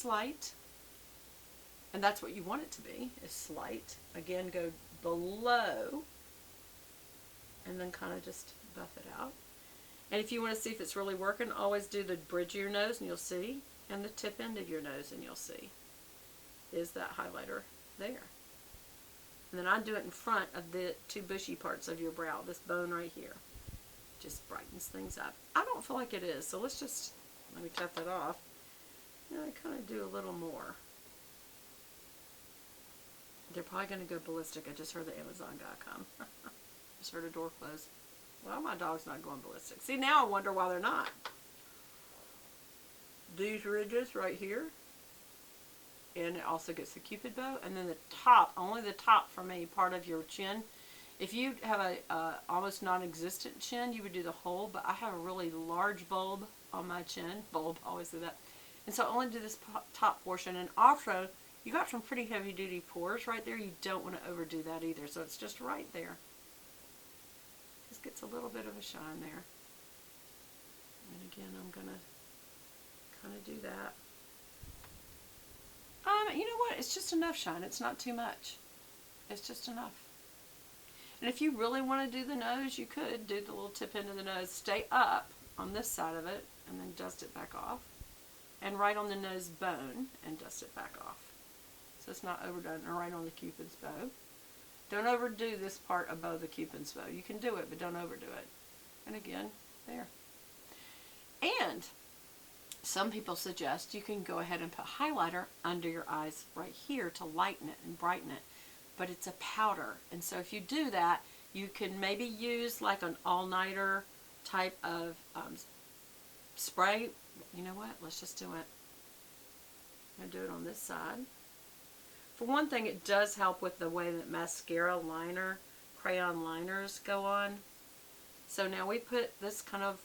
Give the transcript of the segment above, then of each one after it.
slight. And that's what you want it to be, is slight. Again, go below and then kind of just buff it out. And if you want to see if it's really working, always do the bridge of your nose and you'll see, and the tip end of your nose and you'll see. Is that highlighter there? And then I do it in front of the two bushy parts of your brow, this bone right here. Just brightens things up. I don't feel like it is, so let me tap that off. Now I kind of do a little more. They're probably going to go ballistic. I just heard the Amazon guy come. Just heard a door close. Well, my dog's not going ballistic. See, now I wonder why they're not. These ridges right here. And it also gets the cupid bow. And then the top, only the top for me, part of your chin. If you have a almost non-existent chin, you would do the whole. But I have a really large bulb on my chin. Bulb, I always do that. And so I only do this top portion. And also, you got some pretty heavy duty pores right there. You don't want to overdo that either. So it's just right there. Just gets a little bit of a shine there. And again, I'm going to kind of do that. You know what? It's just enough shine. It's not too much. It's just enough. And if you really want to do the nose, you could do the little tip end of the nose. Stay up on this side of it and then dust it back off. And right on the nose bone and dust it back off. So it's not overdone. Or right on the cupid's bow. Don't overdo this part above the cupid's bow. You can do it, but don't overdo it. And again, there. And some people suggest you can go ahead and put highlighter under your eyes right here to lighten it and brighten it. But it's a powder. And so if you do that, you can maybe use like an all-nighter type of spray. You know what? Let's just do it. I'm going to do it on this side. For one thing, it does help with the way that mascara liner, crayon liners go on. So now we put this kind of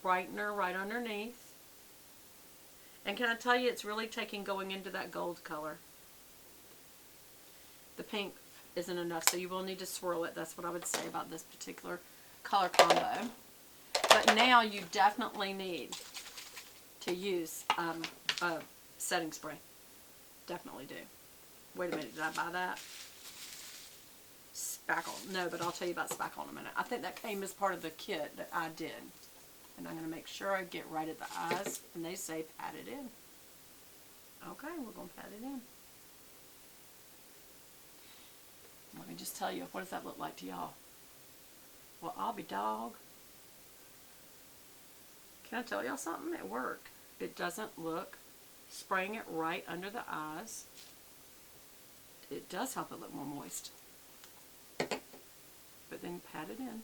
brightener right underneath. And can I tell you, it's really going into that gold color. The pink isn't enough, so you will need to swirl it. That's what I would say about this particular color combo. But now you definitely need to use a setting spray. Definitely do. Wait a minute, did I buy that? Spackle. No, but I'll tell you about spackle in a minute. I think that came as part of the kit that I did. And I'm going to make sure I get right at the eyes. And they say pat it in. Okay, we're going to pat it in. Let me just tell you, what does that look like to y'all? Well, I'll be dog. Can I tell y'all something? It worked. It doesn't look. Spraying it right under the eyes. It does help it look more moist. But then pat it in.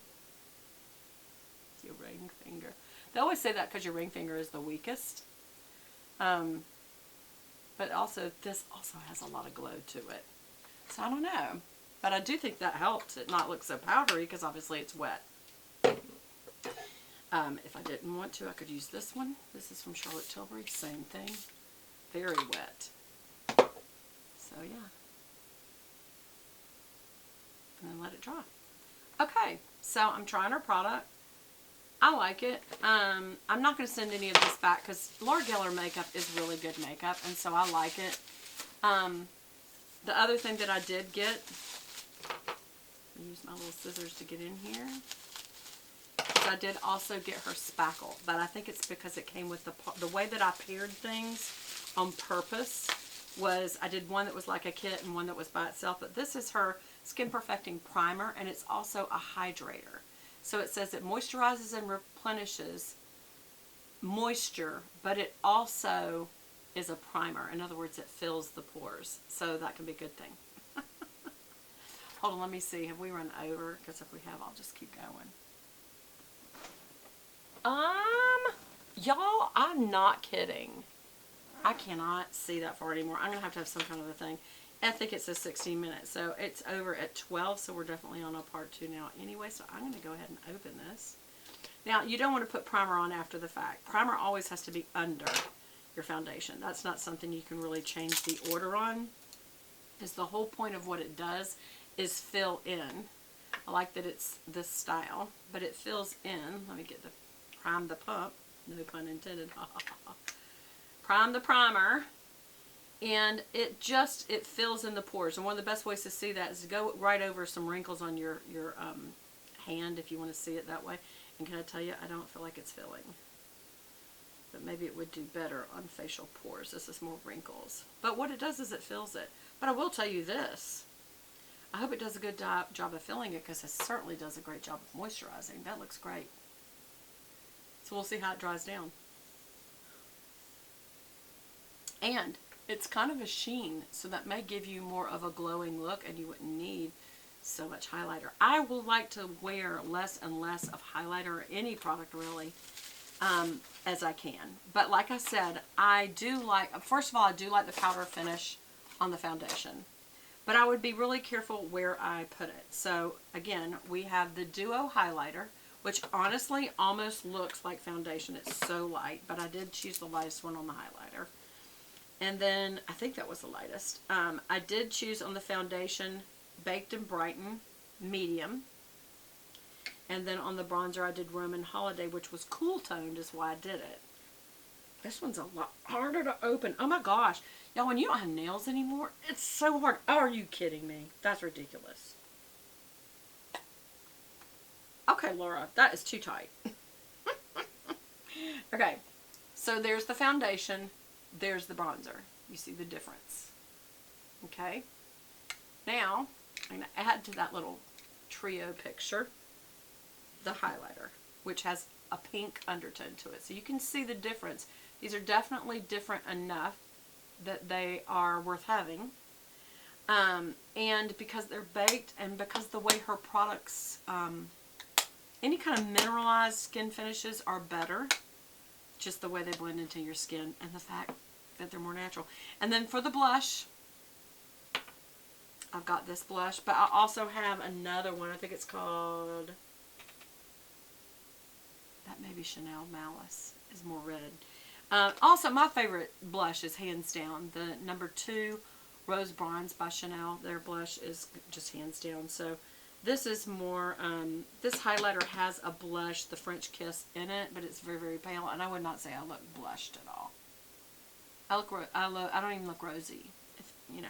It's your ring finger. They always say that because your ring finger is the weakest. But also, this also has a lot of glow to it. So I don't know. But I do think that helps it not look so powdery because obviously it's wet. If I didn't want to, I could use this one. This is from Charlotte Tilbury. Same thing. Very wet. So yeah. And then let it dry. Okay, so I'm trying her product. I like it. I'm not going to send any of this back because Laura Geller makeup is really good makeup, and so I like it. The other thing that I did get, use my little scissors to get in here, is I did also get her spackle, but I think it's because it came with the way that I paired things on purpose was I did one that was like a kit and one that was by itself, but this is her Skin Perfecting Primer, and it's also a hydrator. So it says it moisturizes and replenishes moisture, but it also is a primer. In other words, it fills the pores. So that can be a good thing. Hold on, let me see. Have we run over? Because if we have, I'll just keep going. Y'all, I'm not kidding. I cannot see that far anymore. I'm going to have some kind of a thing. I think it says 16 minutes, so it's over at 12, so we're definitely on a part 2 now anyway, so I'm going to go ahead and open this. Now, you don't want to put primer on after the fact. Primer always has to be under your foundation. That's not something you can really change the order on, because the whole point of what it does is fill in. I like that it's this style, but it fills in. Let me get the prime the pump. No pun intended. Prime the primer. And it fills in the pores. And one of the best ways to see that is to go right over some wrinkles on your hand if you want to see it that way. And can I tell you, I don't feel like it's filling. But maybe it would do better on facial pores. This is more wrinkles. But what it does is it fills it. But I will tell you this. I hope it does a good job of filling it, because it certainly does a great job of moisturizing. That looks great. So we'll see how it dries down. And it's kind of a sheen, so that may give you more of a glowing look, and you wouldn't need so much highlighter. I will like to wear less and less of highlighter, or any product really, as I can. But like I said, I do like, first of all, I do like the powder finish on the foundation. But I would be really careful where I put it. So again, we have the Duo highlighter, which honestly almost looks like foundation. It's so light, but I did choose the lightest one on the highlighter. And then, I think that was the lightest. I did choose on the foundation Baked-n-Brighten medium. And then on the bronzer I did Roman Holiday, which was cool toned, is why I did it. This one's a lot harder to open. Oh my gosh. Y'all, when you don't have nails anymore, it's so hard. Oh, are you kidding me? That's ridiculous. Okay, Laura, that is too tight. Okay, so there's the foundation. There's the bronzer. You see the difference. Okay. Now, I'm going to add to that little trio picture the highlighter, which has a pink undertone to it. So you can see the difference. These are definitely different enough that they are worth having. And because they're baked, and because the way her products, any kind of mineralized skin finishes are better. Just the way they blend into your skin, and the fact that they're more natural. And then for the blush, I've got this blush, but I also have another one. I think it's called, that may be Chanel Malice, is more red. Also, my favorite blush is hands down the number 2 Rose Bronze by Chanel. Their blush is just hands down. So this is more, this highlighter has a blush, the French Kiss, in it, but it's very, very pale, and I would not say I look blushed at all. I don't even look rosy. If, you know,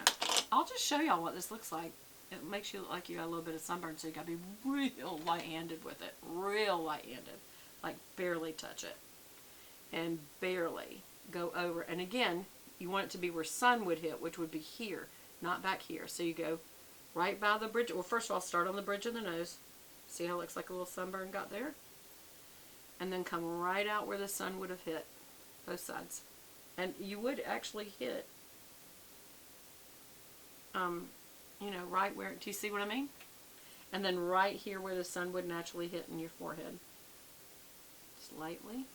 I'll just show y'all what this looks like. It makes you look like you got a little bit of sunburn, so you got to be real light-handed with it. Real light-handed. Like, barely touch it. And barely go over. And again, you want it to be where sun would hit, which would be here, not back here. So you go right by the bridge. Well, first of all, start on the bridge of the nose. See how it looks like a little sunburn got there? And then come right out where the sun would have hit. Both sides. And you would actually hit, you know, right where, do you see what I mean? And then right here where the sun would naturally hit in your forehead. Just lightly.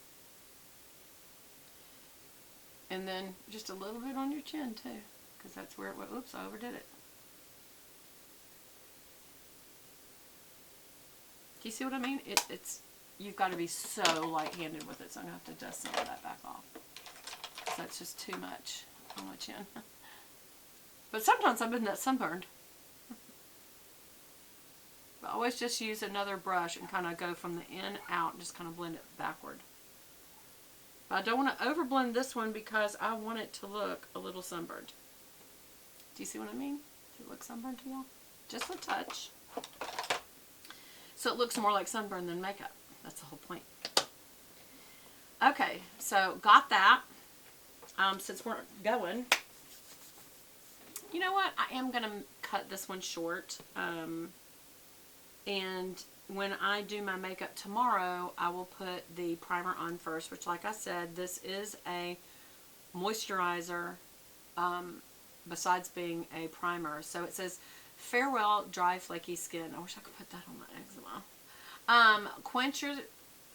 And then just a little bit on your chin too, because that's where it went. Oops, I overdid it. Do you see what I mean? It's you've got to be so light-handed with it, so I'm going to have to dust some of that back off. That's just too much on my chin. But sometimes I've been that sunburned. But I always just use another brush and kind of go from the in out and just kind of blend it backward. But I don't want to overblend this one because I want it to look a little sunburned. Do you see what I mean? Does it look sunburned to y'all? Just a touch. So it looks more like sunburn than makeup. That's the whole point. Okay, so got that. Since we're going, you know what? I am going to cut this one short. And when I do my makeup tomorrow, I will put the primer on first, which, like I said, this is a moisturizer besides being a primer. So it says, farewell dry flaky skin. I wish I could put that on my eczema. Quench your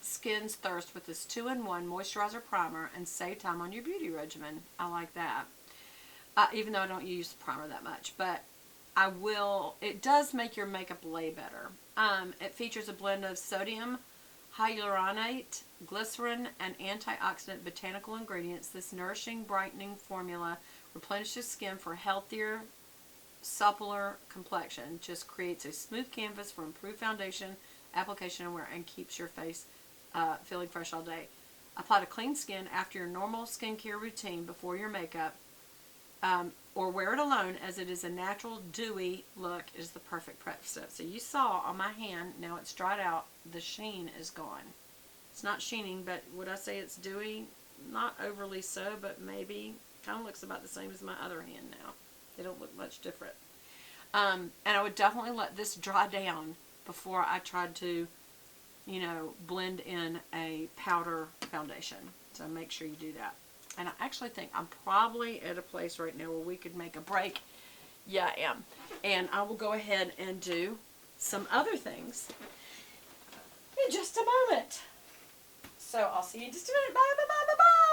skin's thirst with this 2-in-1 moisturizer primer and save time on your beauty regimen. I like that. Even though I don't use primer that much, but I will. It does make your makeup lay better. It features a blend of sodium hyaluronate, glycerin, and antioxidant botanical ingredients. This nourishing, brightening formula replenishes skin for a healthier, suppler complexion. Just creates a smooth canvas for improved foundation application and wear, and keeps your face feeling fresh all day. Apply to clean skin after your normal skincare routine before your makeup. or wear it alone, as it is a natural dewy look, is the perfect prep step. So you saw on my hand, now it's dried out, the sheen is gone. It's not sheening, but would I say it's dewy? Not overly so, but maybe kind of looks about the same as my other hand now. They don't look much different. And I would definitely let this dry down before I tried to, you know, blend in a powder foundation. So make sure you do that. And I actually think I'm probably at a place right now where we could make a break. Yeah, I am. And I will go ahead and do some other things in just a moment. So I'll see you in just a minute. Bye, bye, bye, bye, bye.